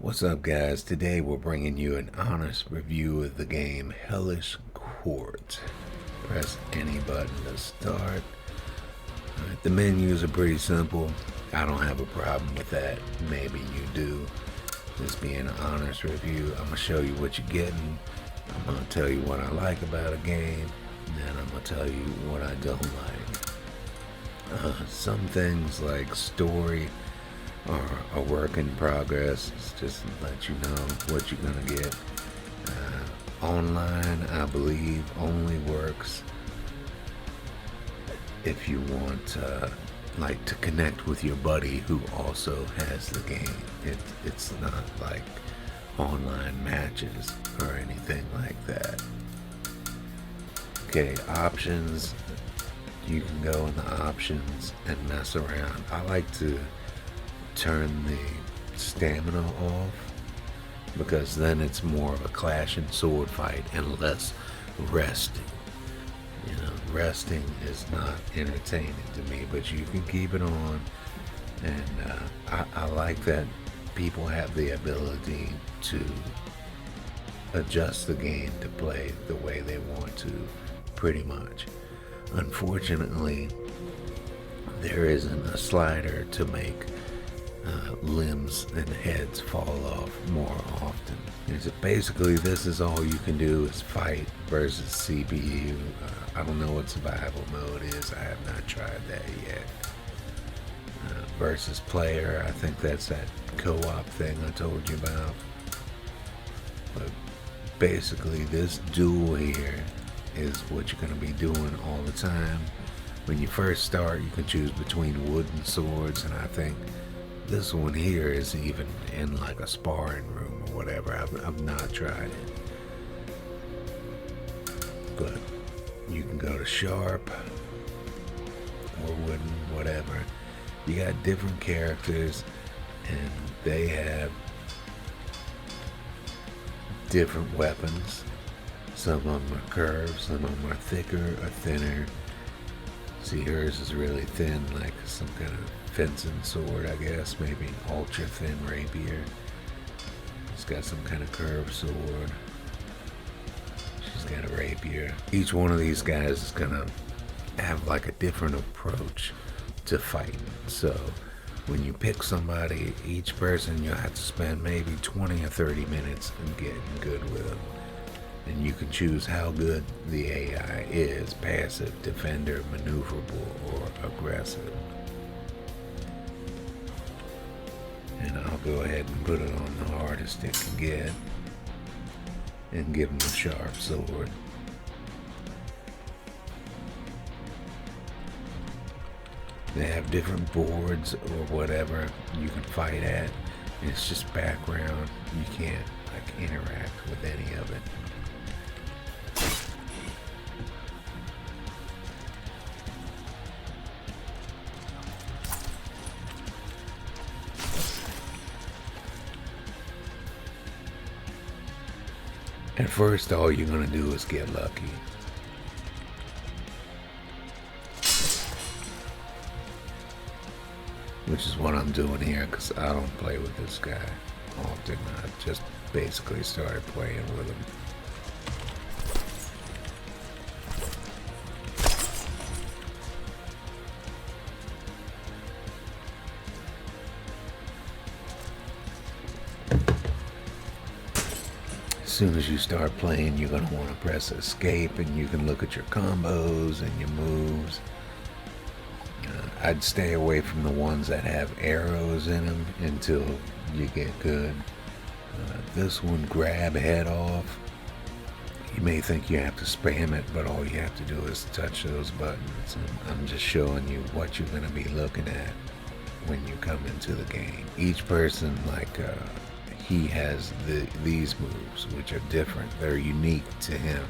What's up, guys? Today we're bringing you an honest review of the game Hellish Quart. Press any button to start. Alright, the menus are pretty simple. I don't have a problem with that. Maybe you do. This being an honest review, I'm going to show you what you're getting. I'm going to tell you what I like about a game. And then I'm going to tell you what I don't like. Some things like story are a work in progress. It's just to let you know what you're gonna get. Online, I believe, only works if you want like to connect with your buddy who also has the game. It's not like online matches or anything like that. Okay, options. You can go in the options and mess around. I like to turn the stamina off because then it's more of a clash and sword fight and less resting. You know, resting is not entertaining to me, but you can keep it on. And I like that people have the ability to adjust the game to play the way they want to, pretty much. Unfortunately, there isn't a slider to make limbs and heads fall off more often. Basically, this is all you can do is fight versus CPU. I don't know what survival mode is. I have not tried that yet. Versus player, I think that's that co-op thing I told you about. But basically, this duel here is what you're going to be doing all the time. When you first start, you can choose between wooden swords, and I think this one here is even in like a sparring room or whatever. I've not tried it. But you can go to sharp or wooden, whatever. You got different characters and they have different weapons. Some of them are curved, some of them are thicker or thinner. See, hers is really thin, like some kind of fencing sword, I guess. Maybe ultra thin rapier. She's got some kind of curved sword. She's got a rapier. Each one of these guys is gonna have like a different approach to fighting. So when you pick somebody, each person you'll have to spend maybe 20 or 30 minutes in getting good with them. And you can choose how good the AI is: passive, defender, maneuverable, or aggressive. And I'll go ahead and put it on the hardest it can get and give them a sharp sword. They have different boards or whatever you can fight at. It's just background. You can't like interact with any of it. At first, all you're going to do is get lucky. Which is what I'm doing here, because I don't play with this guy often. I just basically started playing with him. As soon as you start playing, you're going to want to press escape, and you can look at your combos and your moves. I'd stay away from the ones that have arrows in them until you get good. This one, grab head off. You may think you have to spam it, but all you have to do is touch those buttons. And I'm just showing you what you're going to be looking at when you come into the game. Each person, he has these moves, which are different. They're unique to him.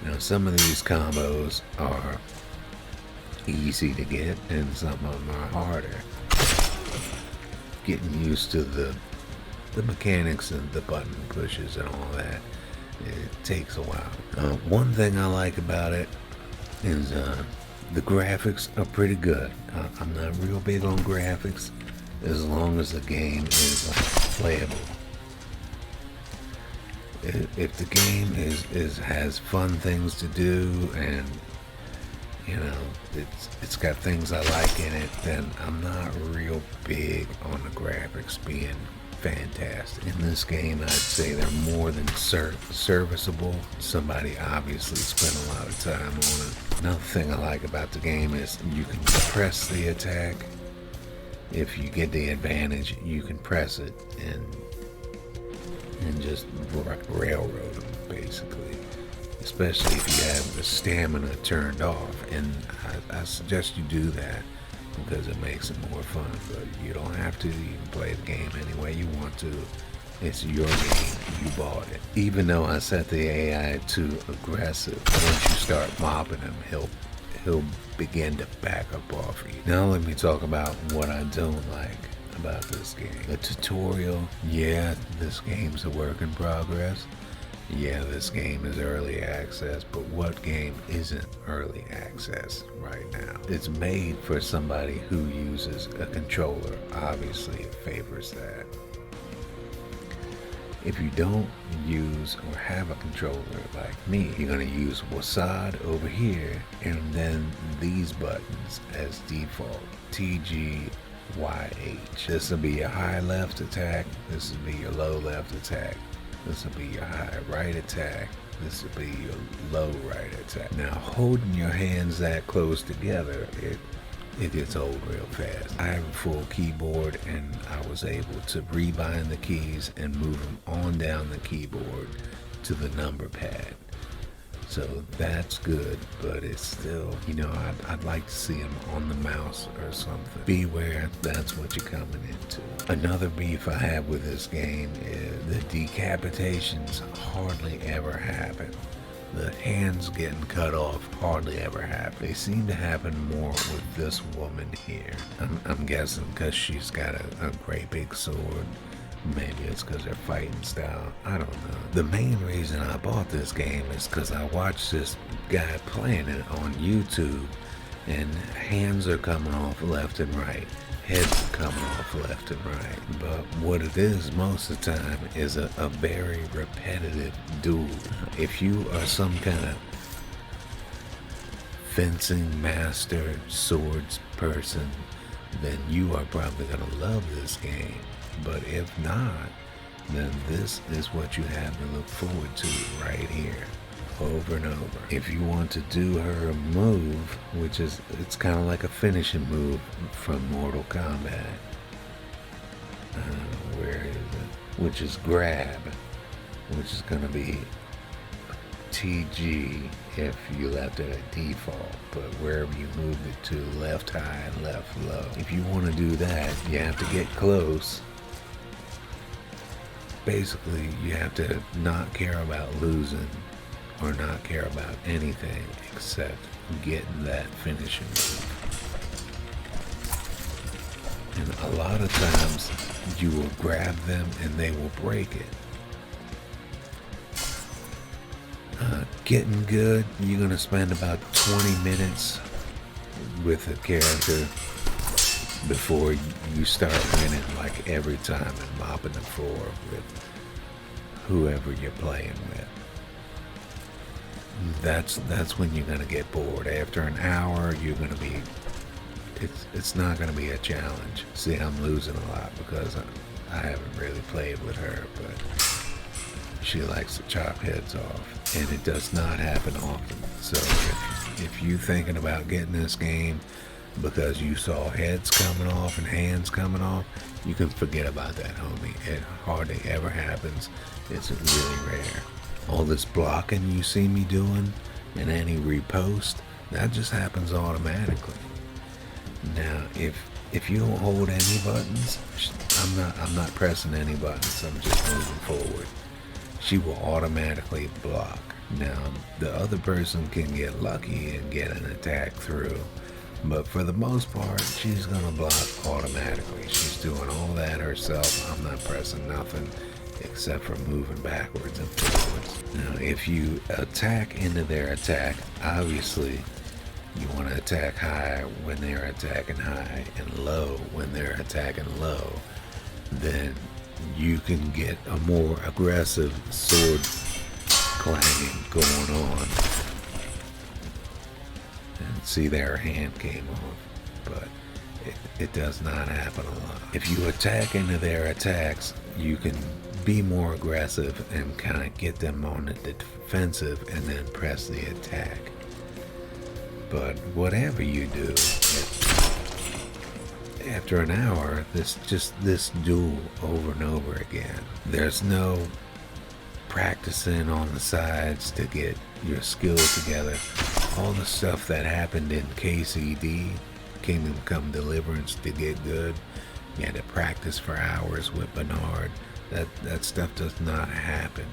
Now, some of these combos are easy to get, and some of them are harder. Getting used to the mechanics and the button pushes and all that, it takes a while. One thing I like about it is The graphics are pretty good. I'm not real big on graphics as long as the game is playable. If the game has fun things to do, and it's got things I like in it, then I'm not real big on the graphics being fantastic. In this game, I'd say they're more than serviceable. Somebody obviously spent a lot of time on it. Another thing I like about the game is you can press the attack. If you get the advantage, you can press it and just railroad them, basically. Especially if you have the stamina turned off. And I suggest you do that because it makes it more fun. But you don't have to. You can play the game any way you want to. It's your game. You bought it. Even though I set the AI to aggressive, once you start mopping him, he'll begin to back up off of you. Now let me talk about what I don't like about this game. The tutorial, yeah, this game's a work in progress. Yeah, this game is early access, but what game isn't early access right now? It's made for somebody who uses a controller. Obviously, it favors that. If you don't use or have a controller like me, you're going to use WASD over here, and then these buttons as default. TG, YH. This will be your high left attack. This will be your low left attack. This will be your high right attack. This will be your low right attack. Now, holding your hands that close together, it gets old real fast. I have a full keyboard, and I was able to rebind the keys and move them on down the keyboard to the number pad. So that's good, but it's still, I'd like to see them on the mouse or something. Beware, that's what you're coming into. Another beef I have with this game is the decapitations hardly ever happen. The hands getting cut off hardly ever happen. They seem to happen more with this woman here. I'm guessing because she's got a great big sword. Maybe it's because they're fighting style. I don't know. The main reason I bought this game is because I watched this guy playing it on YouTube, and hands are coming off left and right. Heads are coming off left and right. But what it is most of the time is a very repetitive duel. If you are some kind of fencing master, swords person, then you are probably going to love this game. But if not, then this is what you have to look forward to right here, over and over. If you want to do her move, it's kind of like a finishing move from Mortal Kombat. Where is it? Which is grab, which is going to be TG if you left it at default, but wherever you moved it to, left high and left low. If you want to do that, you have to get close. Basically, you have to not care about losing or not care about anything except getting that finishing move. And a lot of times you will grab them and they will break it. Getting good, you're going to spend about 20 minutes with a character before you start winning like every time and mopping the floor with whoever you're playing with. That's when you're going to get bored. After an hour, you're going to be, it's not going to be a challenge. See, I'm losing a lot because I haven't really played with her, but she likes to chop heads off, and it does not happen often. So if you're thinking about getting this game because you saw heads coming off and hands coming off, you can forget about that, homie. It hardly ever happens. It's really rare. All this blocking you see me doing and any repost, that just happens automatically. Now, if you don't hold any buttons, I'm not pressing any buttons. I'm just moving forward. She will automatically block. Now, the other person can get lucky and get an attack through, but for the most part, she's gonna block automatically. She's doing all that herself. I'm not pressing nothing except for moving backwards and forwards. Now, if you attack into their attack, obviously You want to attack high when they're attacking high and low when they're attacking low. Then you can get a more aggressive sword clanging going on. And see, their hand came off, but it does not happen a lot. If you attack into their attacks, you can be more aggressive and kind of get them on the defensive and then press the attack. But whatever you do, after an hour, this duel over and over again. There's no practicing on the sides to get your skills together. All the stuff that happened in KCD, Kingdom Come Deliverance, to get good, you had to practice for hours with Bernard. That stuff does not happen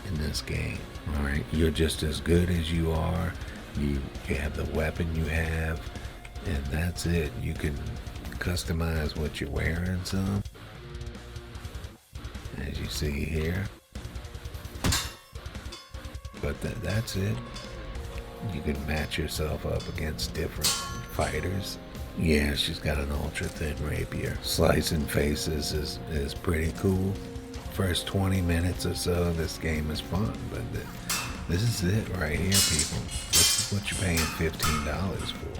in this game. Alright, you're just as good as you are. You have the weapon you have, and that's it. You can customize what you're wearing some, as you see here. But that's it. You can match yourself up against different fighters. Yeah, she's got an ultra thin rapier. Slicing faces is pretty cool. First 20 minutes or so, this game is fun, but this is it right here, people. This is what you're paying $15 for.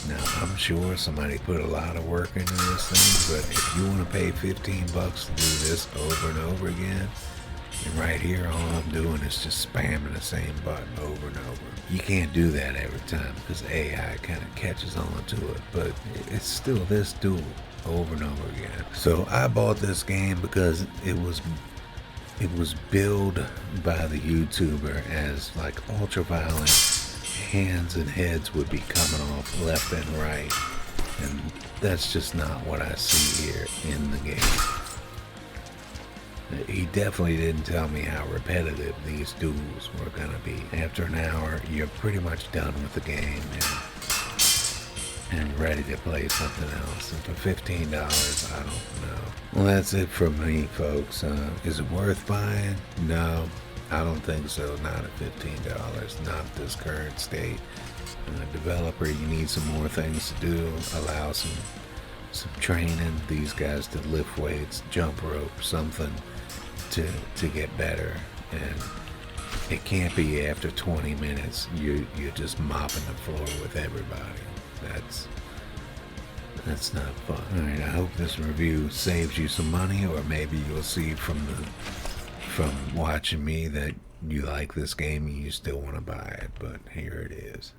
Now, I'm sure somebody put a lot of work into this thing, but if you want to pay 15 bucks to do this over and over again, and right here, all I'm doing is just spamming the same button over and over. You can't do that every time because AI kind of catches on to it, but it's still this duel over and over again. So I bought this game because it was billed by the YouTuber as like ultra violent. Hands and heads would be coming off left and right, and that's just not what I see here in the game. He definitely didn't tell me how repetitive these duels were going to be. After an hour, you're pretty much done with the game and ready to play something else. And for $15, I don't know. Well, that's it from me, folks. Is it worth buying? No, I don't think so. Not at $15. Not at this current state. Developer, you need some more things to do. Allow some training. These guys to lift weights, jump rope, something to get better. And it can't be after 20 minutes you're just mopping the floor with everybody. That's not fun. Alright, I hope this review saves you some money, or maybe you'll see from watching me that you like this game and you still want to buy it, but here it is.